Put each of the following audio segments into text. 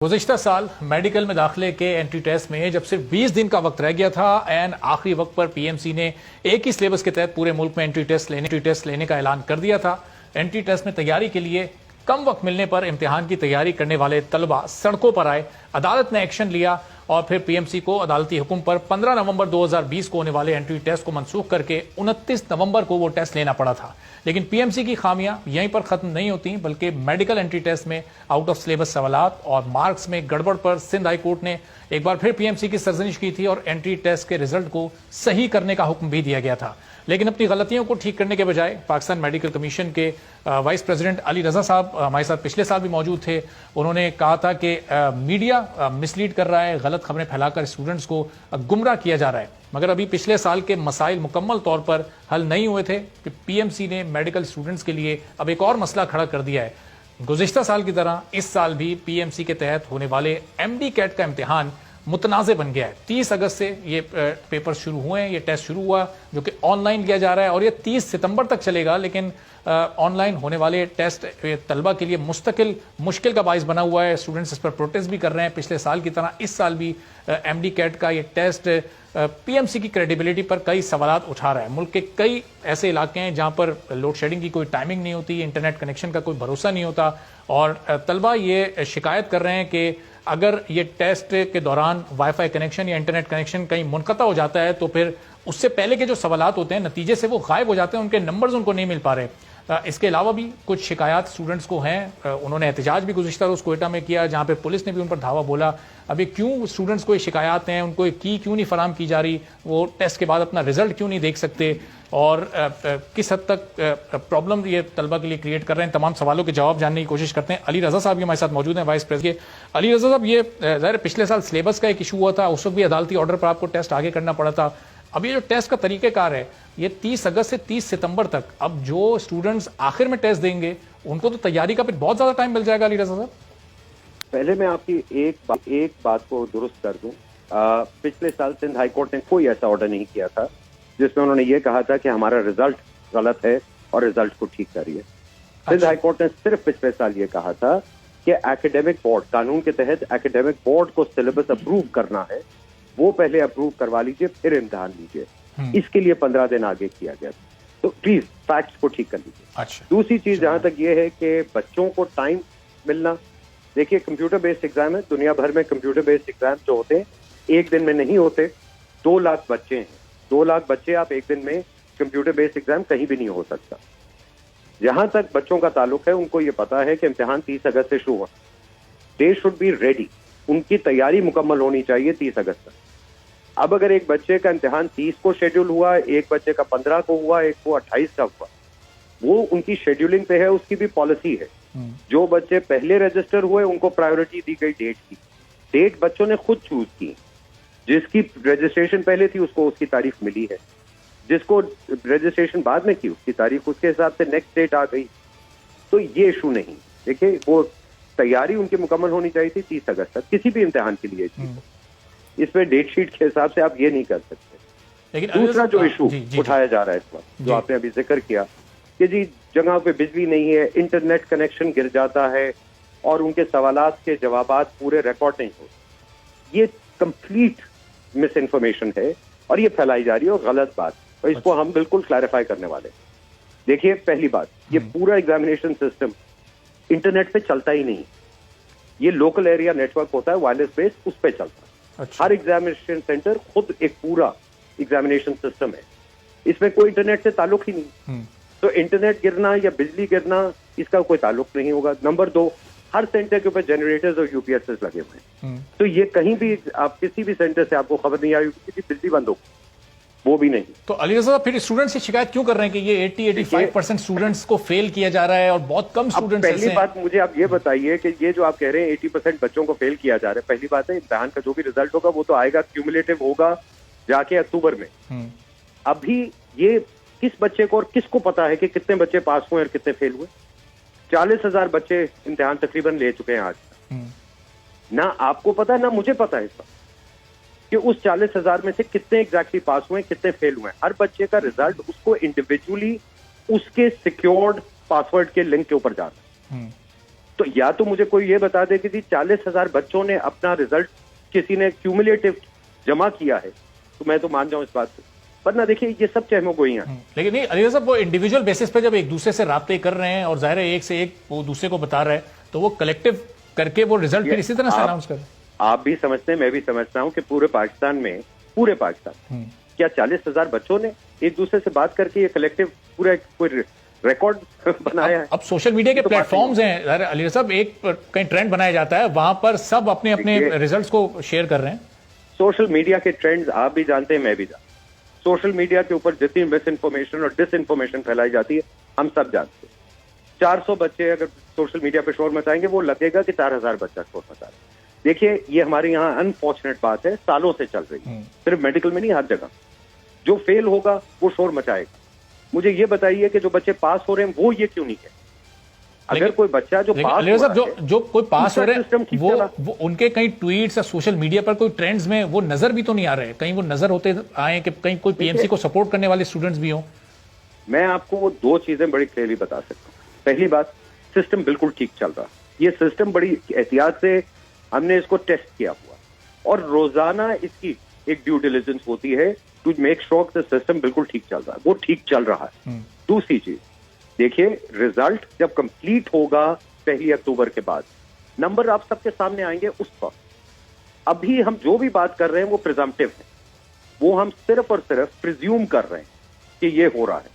गुज़िश्ता साल मेडिकल में दाखिले के एंट्री टेस्ट में जब सिर्फ 20 दिन का वक्त रह गया था एंड आखिरी वक्त पर पीएमसी ने एक ही सिलेबस के तहत पूरे मुल्क में एंट्री टेस्ट लेने का ऐलान कर दिया था। एंट्री टेस्ट में तैयारी के लिए कम वक्त मिलने पर इम्तिहान की तैयारी करने वाले तलबा सड़कों पर आए। अदालत ने एक्शन लिया और फिर पीएमसी को अदालती हुक्म पर 15 नवंबर 2020 को होने वाले एंट्री टेस्ट को मनसूख करके 29 नवंबर को वो टेस्ट लेना पड़ा था। लेकिन पीएमसी की खामियां यहीं पर खत्म नहीं होती, बल्कि मेडिकल एंट्री टेस्ट में आउट ऑफ सिलेबस सवालात और मार्क्स में गड़बड़ पर सिंध हाई कोर्ट ने एक बार फिर पीएमसी की सरजनिश की थी और एंट्री टेस्ट के रिजल्ट को सही करने का हुक्म भी दिया गया था। लेकिन अपनी गलतियों को ठीक करने के बजाय पाकिस्तान मेडिकल कमीशन के वाइस प्रेसिडेंट अली रजा साहब हमारे साथ पिछले साल भी मौजूद थे। उन्होंने कहा था कि मीडिया मिसलीड कर रहा है, गलत खबरें फैलाकर स्टूडेंट्स को गुमराह किया जा रहा है। मगर अभी पिछले साल के मसाइल मुकम्मल तौर पर हल नहीं हुए थे कि पीएमसी ने मेडिकल स्टूडेंट्स के लिए अब एक और मसला खड़ा कर दिया है। गुज़िश्ता साल की तरह इस साल भी पीएमसी के तहत होने वाले एमडी कैट का इम्तिहान मुतनाज़े बन गया है। 30 अगस्त से ये पेपर शुरू हुए हैं, ये टेस्ट शुरू हुआ जो कि ऑनलाइन लिया जा रहा है और ये 30 सितंबर तक चलेगा। लेकिन ऑनलाइन होने वाले टेस्ट तलबा के लिए मुस्तकिल मुश्किल का बाइस बना हुआ है। स्टूडेंट्स इस पर प्रोटेस्ट भी कर रहे हैं। पिछले साल की तरह इस साल भी एमडी कैट का ये टेस्ट पीएमसी की क्रेडिबिलिटी पर कई सवालात उठा रहा है। मुल्क के कई ऐसे इलाके हैं जहां पर लोड शेडिंग की कोई टाइमिंग नहीं होती, इंटरनेट कनेक्शन का कोई भरोसा नहीं होता और तलबा ये शिकायत कर रहे हैं कि अगर ये टेस्ट के दौरान वाईफाई कनेक्शन या इंटरनेट कनेक्शन कहीं मुनक़ता हो जाता है तो फिर उससे पहले के जो सवालात होते हैं नतीजे से वो गायब हो जाते हैं, उनके नंबर्स उनको नहीं मिल पा रहे। इसके अलावा भी कुछ शिकायत स्टूडेंट्स को हैं। उन्होंने एहतजाज भी गुज़िश्ता रोज़ कोयटा में किया, जहां पे पुलिस ने भी उन पर धावा बोला। अभी क्यों स्टूडेंट्स को ये शिकायत हैं, उनको की क्यों नहीं फराम की जा रही, वो टेस्ट के बाद अपना रिजल्ट क्यों नहीं देख सकते और किस हद तक प्रॉब्लम ये तलबा के लिए क्रिएट कर रहे हैं। तमाम सवालों के जवाब जानने की कोशिश करते हैं। अली रजा साहब भी हमारे साथ मौजूद हैं, वाइस प्रेसिडेंट। अली रजा साहब, ये ज़ाहिर पिछले साल सिलेबस का एक इशू हुआ था, उस वक्त भी अदालती ऑर्डर पर आपको टेस्ट आगे करना पड़ा था। अब ये जो टेस्ट का तरीक़ेकार है ये 30 अगस्त से 30 सितंबर तक, अब जो स्टूडेंट्स आखिर में टेस्ट देंगे उनको तो तैयारी का फिर बहुत ज्यादा टाइम मिल जाएगा। अली रजा साहब, पहले मैं आपकी एक बात को दुरुस्त कर दूं। पिछले साल सिंध हाई कोर्ट ने कोई ऐसा ऑर्डर नहीं किया था जिसमें उन्होंने ये कहा था कि हमारा रिजल्ट गलत है और रिजल्ट को ठीक करिए। सिंध हाई कोर्ट ने सिर्फ पिछले साल ये कहा था कि एकेडमिक बोर्ड, कानून के तहत एकेडमिक बोर्ड को सिलेबस अप्रूव करना है, वो पहले अप्रूव करवा लीजिए फिर इम्तिहान लीजिए। इसके लिए 15 दिन आगे किया गया। तो प्लीज फैक्ट्स को ठीक कर लीजिए। अच्छा। दूसरी चीज जहां तक ये है कि बच्चों को टाइम मिलना, देखिए कंप्यूटर बेस्ड एग्जाम है, दुनिया भर में कंप्यूटर बेस्ड एग्जाम जो होते हैं एक दिन में नहीं होते। 2 लाख बच्चे हैं, 2 लाख बच्चे, आप एक दिन में कंप्यूटर बेस्ड एग्जाम कहीं भी नहीं हो सकता। जहां तक बच्चों का ताल्लुक है, उनको ये पता है कि इम्तिहान 30 अगस्त से शुरू हुआ। दे शुड बी रेडी, उनकी तैयारी मुकम्मल होनी चाहिए 30 अगस्त तक। अब अगर एक बच्चे का इम्तिहान 30 को शेड्यूल हुआ, एक बच्चे का 15 को हुआ, एक को 28 का हुआ, वो उनकी शेड्यूलिंग पे है, उसकी भी पॉलिसी है। जो बच्चे पहले रजिस्टर हुए उनको प्रायोरिटी दी गई डेट की। डेट बच्चों ने खुद चूज की। जिसकी रजिस्ट्रेशन पहले थी उसको उसकी तारीख मिली है, जिसको रजिस्ट्रेशन बाद में की उसकी तारीख उसके हिसाब से नेक्स्ट डेट आ गई। तो ये इशू नहीं, देखिए वो तैयारी उनकी मुकम्मल होनी चाहिए थी 30 अगस्त तक किसी भी इम्तिहान के लिए। इसमें डेट शीट के हिसाब से आप ये नहीं कर सकते। लेकिन दूसरा जो इशू उठाया जा रहा है इस वक्त, जो आपने अभी जिक्र किया कि जी जगह पे बिजली नहीं है, इंटरनेट कनेक्शन गिर जाता है और उनके सवालात के जवाबात पूरे रिकॉर्ड नहीं होते, ये कंप्लीट मिस इन्फॉर्मेशन है और ये फैलाई जा रही है और गलत बात, और इसको हम बिल्कुल क्लैरिफाई करने वाले। देखिए पहली बात, ये पूरा एग्जामिनेशन सिस्टम इंटरनेट पे चलता ही नहीं। ये लोकल एरिया नेटवर्क होता है, वायरलेस बेस, उस पर चलता है। अच्छा। हर एग्जामिनेशन सेंटर खुद एक पूरा एग्जामिनेशन सिस्टम है, इसमें कोई इंटरनेट से ताल्लुक ही नहीं। तो इंटरनेट गिरना या बिजली गिरना इसका कोई ताल्लुक नहीं होगा। नंबर 2, हर सेंटर के ऊपर जनरेटर्स और यूपीएस लगे हुए हैं। तो ये कहीं भी आप किसी भी सेंटर से आपको खबर नहीं आई कि बिजली बंद हो, वो भी नहीं। तो अली रजा फिर स्टूडेंट्स की शिकायत क्यों कर रहे हैं कि ये 80-85% स्टूडेंट्स को फेल किया जा रहा है और बहुत कम स्टूडेंट्स पहली बात मुझे आप ये बताइए कि ये जो आप कह रहे हैं 80% बच्चों को फेल किया जा रहा है, पहली बात है इम्तिहान का जो भी रिजल्ट होगा वो तो आएगा, क्यूमुलेटिव होगा जाके अक्टूबर में। अभी ये किस बच्चे को और किसको पता है कि कितने बच्चे पास हुए और कितने फेल हुए? 40,000 बच्चे इम्तिहान तकरीबन ले चुके हैं आज तक। ना आपको पता है ना मुझे पता है इसका कि उस 40,000 में से कितने एग्जैक्टली पास हुए, कितने फेल हुए। हर बच्चे का रिजल्ट उसको इंडिविजुअली उसके सिक्योर्ड पासवर्ड के लिंक के ऊपर जाता है। तो या तो मुझे कोई ये बता दे कि 40,000 बच्चों ने अपना रिजल्ट किसी ने क्यूमुलेटिव जमा किया है, तो मैं तो मान जाऊं इस बात से। वरना देखिए ये सब चहमगोइयां हैं। लेकिन नहीं अली साहब, वो इंडिविजुअल बेसिस पे जब एक दूसरे से राब्ते कर रहे हैं और जाहिर है एक से एक वो दूसरे को बता रहे हैं, तो वो कलेक्टिव करके वो रिजल्ट फिर इसी तरह से अनाउंस करें। आप भी समझते हैं, मैं भी समझता हूं कि पूरे पाकिस्तान क्या 40,000 बच्चों ने एक दूसरे से बात करके ये कलेक्टिव पूरा कोई रिकॉर्ड बनाया है? अब सोशल मीडिया के तो प्लेटफॉर्म्स हैं अली साहब, एक कहीं ट्रेंड बनाया जाता है, वहां पर सब अपने अपने रिजल्ट्स को शेयर कर रहे हैं। सोशल मीडिया के ट्रेंड्स आप भी जानते हैं, मैं भी जानता हूं। सोशल मीडिया के ऊपर जितनी मिस इन्फॉर्मेशन और डिस इन्फॉर्मेशन फैलाई जाती है हम सब जानते हैं। 400 बच्चे अगर सोशल मीडिया पे शोर मचाएंगे, वो लगेगा कि 4,000 बच्चा शोर मचा रहे हैं। देखिए ये हमारे यहाँ अनफॉर्चुनेट बात है, सालों से चल रही है, सिर्फ मेडिकल में नहीं, हर जगह। जो फेल होगा वो शोर मचाएगा। मुझे ये बताइए कि जो बच्चे पास हो रहे हैं वो ये क्यों नहीं है? अगर कोई बच्चा जो पास हो रहा है, जो कोई पास हो रहे हैं वो उनके कहीं ट्वीट्स या सोशल मीडिया पर कोई ट्रेंड्स में वो नजर भी तो नहीं आ रहे, कहीं वो नजर होते आए कि कहीं कोई पीएमसी को सपोर्ट करने वाले स्टूडेंट्स भी हों। मैं आपको वो दो चीजें बड़ी क्लियरली बता सकता हूँ। पहली बात, सिस्टम बिल्कुल ठीक चल रहा है। ये सिस्टम बड़ी एहतियात से हमने इसको टेस्ट किया हुआ, और रोजाना इसकी एक ड्यू डिलिजेंस होती है to make sure the system बिल्कुल ठीक चल रहा है। वो ठीक चल रहा है। दूसरी चीज देखिए, रिजल्ट जब कंप्लीट होगा 1 अक्टूबर के बाद, नंबर आप सबके सामने आएंगे उस पर। अभी हम जो भी बात कर रहे हैं वो प्रिजम्पटिव है, वो हम सिर्फ और सिर्फ प्रिज्यूम कर रहे हैं कि ये हो रहा है।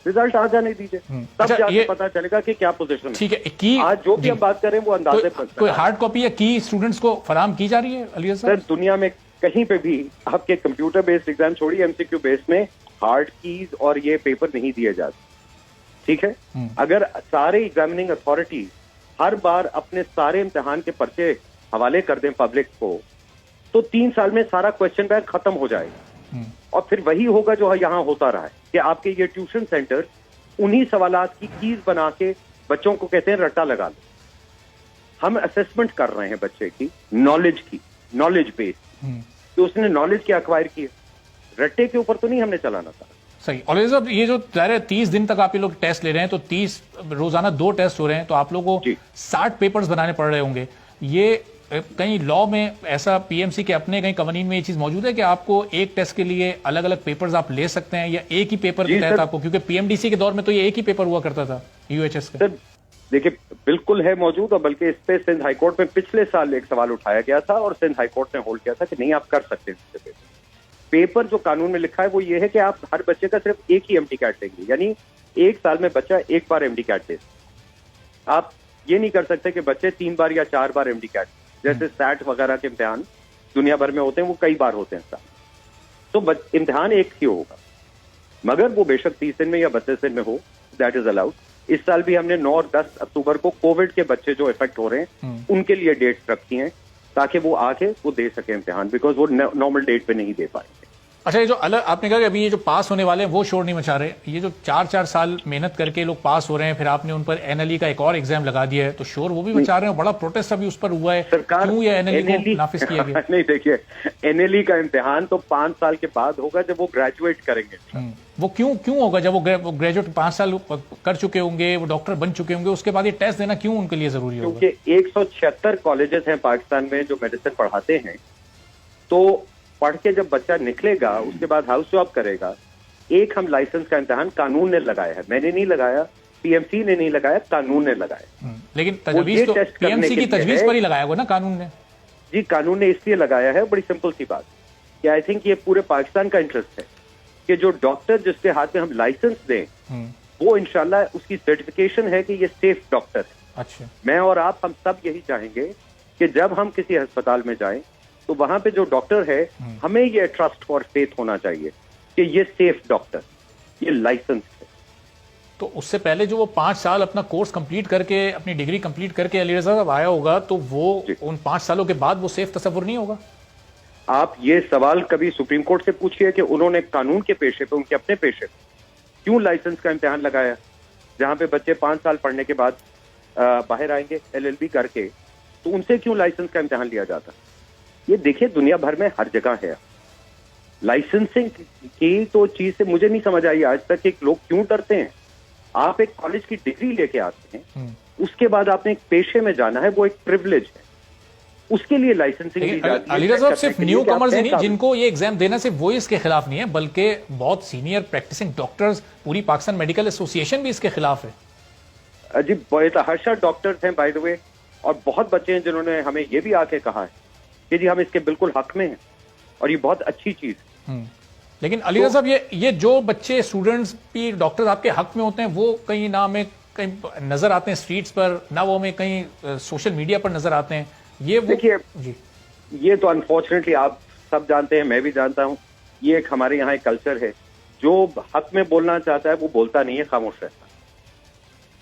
रिजल्ट आ जाने दीजिए, तब जाके पता चलेगा कि क्या पोजीशन है। ठीक है, की आज जो भी हम बात करें वो अंदाजे पर। कोई हार्ड कॉपी या की स्टूडेंट्स को फराहम की जा रही है अली साहब? सर दुनिया में कहीं पे भी आपके कंप्यूटर बेस्ड एग्जाम छोड़िए, एमसीक्यू बेस्ड में हार्ड कीज और ये पेपर नहीं दिए जाते। ठीक है, अगर सारे एग्जामिनिंग अथॉरिटी हर बार अपने सारे इम्तिहान के पर्चे हवाले कर दें पब्लिक को, तो 3 साल में सारा क्वेश्चन बैंक खत्म हो जाएगा। और फिर वही होगा जो यहाँ होता रहा है कि आपके ये ट्यूशन सेंटर उन्हीं सवालात की कीज बना के बच्चों को कहते हैं रट्टा लगा लो। हम असेसमेंट कर रहे हैं बच्चे की नॉलेज बेस्ड, तो उसने नॉलेज क्या एक्वायर की है, रट्टे के ऊपर तो नहीं हमने चलाना था। सही। और साहब ये जो 30 दिन तक आप ये लोग टेस्ट ले रहे हैं, तो 30 रोजाना 2 टेस्ट हो रहे हैं, तो आप लोगों को 60 पेपर्स बनाने पड़ रहे होंगे। ये कहीं लॉ में ऐसा पीएमसी के अपने कहीं कवानीन में ये चीज मौजूद है कि आपको एक टेस्ट के लिए अलग अलग पेपर्स आप ले सकते हैं, या एक ही पेपर के तहत आपको? क्योंकि पीएमडीसी के दौर में तो ये एक ही पेपर हुआ करता था यूएचएस का। देखिए बिल्कुल है मौजूद, और बल्कि इस पे सिंध हाईकोर्ट में पिछले साल एक सवाल उठाया गया था और सिंध हाईकोर्ट ने होल्ड किया था कि नहीं आप कर सकते हैं। पेपर जो कानून में लिखा है वो ये है कि आप हर बच्चे का सिर्फ एक ही एमटी कैट लेंगे, यानी 1 साल में बच्चा 1 बार एमटी कैट ले। आप ये नहीं कर सकते कि बच्चे 3 बार या 4 बार एमटी कैट, जैसे सैट वगैरह के इम्तिहान दुनिया भर में होते हैं, वो कई बार होते हैं साल, तो इम्तिहान एक ही होगा, मगर वो बेशक 30 दिन में या 32 दिन में हो, दैट इज अलाउड। इस साल भी हमने 9 और 10 अक्टूबर को कोविड के बच्चे जो इफेक्ट हो रहे हैं उनके लिए डेट्स रखी हैं, ताकि वो आके वो दे सके इम्तिहान, बिकॉज वो नॉर्मल डेट पे नहीं दे पाएंगे। अच्छा, ये जो अलग आपने कहा कि अभी ये जो पास होने वाले हैं वो शोर नहीं मचा रहे, ये जो 4-4 साल मेहनत करके लोग पास हो रहे हैं, फिर आपने उन पर एनएलई का एक और एग्जाम लगा दिया है, तो शोर वो भी मचा रहे हैं। बड़ा प्रोटेस्ट अभी उस पर हुआ है, क्यों ये एनएलई को नाफिज किया गया? नहीं देखिए, एनएलई का इम्तिहान तो 5 साल के बाद होगा जब वो ग्रेजुएट करेंगे। वो क्यों होगा? जब वो ग्रेजुएट 5 साल कर चुके होंगे, वो डॉक्टर बन चुके होंगे, उसके बाद ये टेस्ट देना क्यों उनके लिए जरूरी होगा? क्योंकि 176 कॉलेजेस हैं पाकिस्तान में जो मेडिसिन पढ़ाते हैं, तो पढ़ के जब बच्चा निकलेगा उसके बाद हाउस जॉब करेगा। एक हम लाइसेंस का इम्तिहान कानून ने लगाया है, मैंने नहीं लगाया, पीएमसी ने नहीं लगाया, कानून ने लगाया। लेकिन तजवीज तो पीएमसी की तजवीज पर ही लगाया होगा ना कानून ने? जी, कानून ने इसलिए लगाया है, बड़ी सिंपल सी बात कि आई थिंक ये पूरे पाकिस्तान का इंटरेस्ट है कि जो डॉक्टर जिसके हाथ में हम लाइसेंस दें वो इंशाल्लाह उसकी सर्टिफिकेशन है कि ये सेफ डॉक्टर है। अच्छा, मैं और आप हम सब यही चाहेंगे कि जब हम किसी अस्पताल में जाएं तो वहां पे जो डॉक्टर है हमें ये ट्रस्ट और फेथ होना चाहिए कि ये सेफ डॉक्टर, ये लाइसेंस है। तो उससे पहले जो वो 5 साल अपना कोर्स कंप्लीट करके, अपनी डिग्री कंप्लीट करके अली रज़ा साहब आया होगा, तो वो उन 5 सालों के बाद वो सेफ तस्वुर नहीं होगा? आप ये सवाल कभी सुप्रीम कोर्ट से पूछिए कि उन्होंने कानून के पेशे पे, उनके अपने पेशे पे क्यों लाइसेंस का इम्तिहान लगाया, जहां पे बच्चे 5 साल पढ़ने के बाद बाहर आएंगे LLB करके, तो उनसे क्यों लाइसेंस का इम्तिहान लिया जाता? ये देखिए दुनिया भर में हर जगह है। लाइसेंसिंग की तो चीज से मुझे नहीं समझ आई आज तक कि लोग क्यों डरते हैं। आप एक कॉलेज की डिग्री लेके आते हैं, उसके बाद आपने एक पेशे में जाना है, वो एक प्रिविलेज है, उसके लिए लाइसेंसिंग दी जाती है। अलीरज़ा साहब, सिर्फ न्यू कमर्स ही नहीं, काबिल। जिनको ये एग्जाम देना सिर्फ वो इसके खिलाफ नहीं है, बल्कि बहुत सीनियर प्रैक्टिसिंग डॉक्टर्स, पूरी पाकिस्तान मेडिकल एसोसिएशन भी इसके खिलाफ है। जी, बेतहाशा डॉक्टर्स हैं बाय द वे, और बहुत बच्चे हैं जिन्होंने हमें ये भी आके कहा है कि जी हम इसके बिल्कुल हक में हैं और ये बहुत अच्छी चीज है। लेकिन अलीरज़ा साहब, ये जो बच्चे स्टूडेंट्स भी डॉक्टर्स आपके हक में होते हैं, वो कहीं ना हमें कहीं नजर आते हैं स्ट्रीट्स पर, ना वो हमें कहीं सोशल मीडिया पर नजर आते हैं। ये वो देखिए, जी, ये तो अनफॉर्चुनेटली आप सब जानते हैं, मैं भी जानता हूं, ये एक हमारे यहाँ एक कल्चर है, जो हक में बोलना चाहता है वो बोलता नहीं है, खामोश रहता है,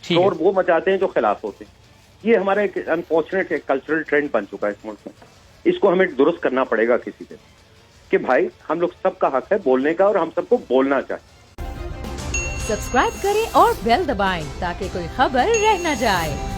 ठीक है। और वो मचाते हैं जो खिलाफ होते हैं। ये हमारा एक अनफॉर्चुनेट एक कल्चरल ट्रेंड बन चुका है इस मुल्क में। इसको हमें दुरुस्त करना पड़ेगा किसी दिन, कि भाई हम लोग सबका हक है बोलने का और हम सबको बोलना चाहिए। सब्सक्राइब करें और बेल दबाएं ताकि कोई खबर रह न जाए।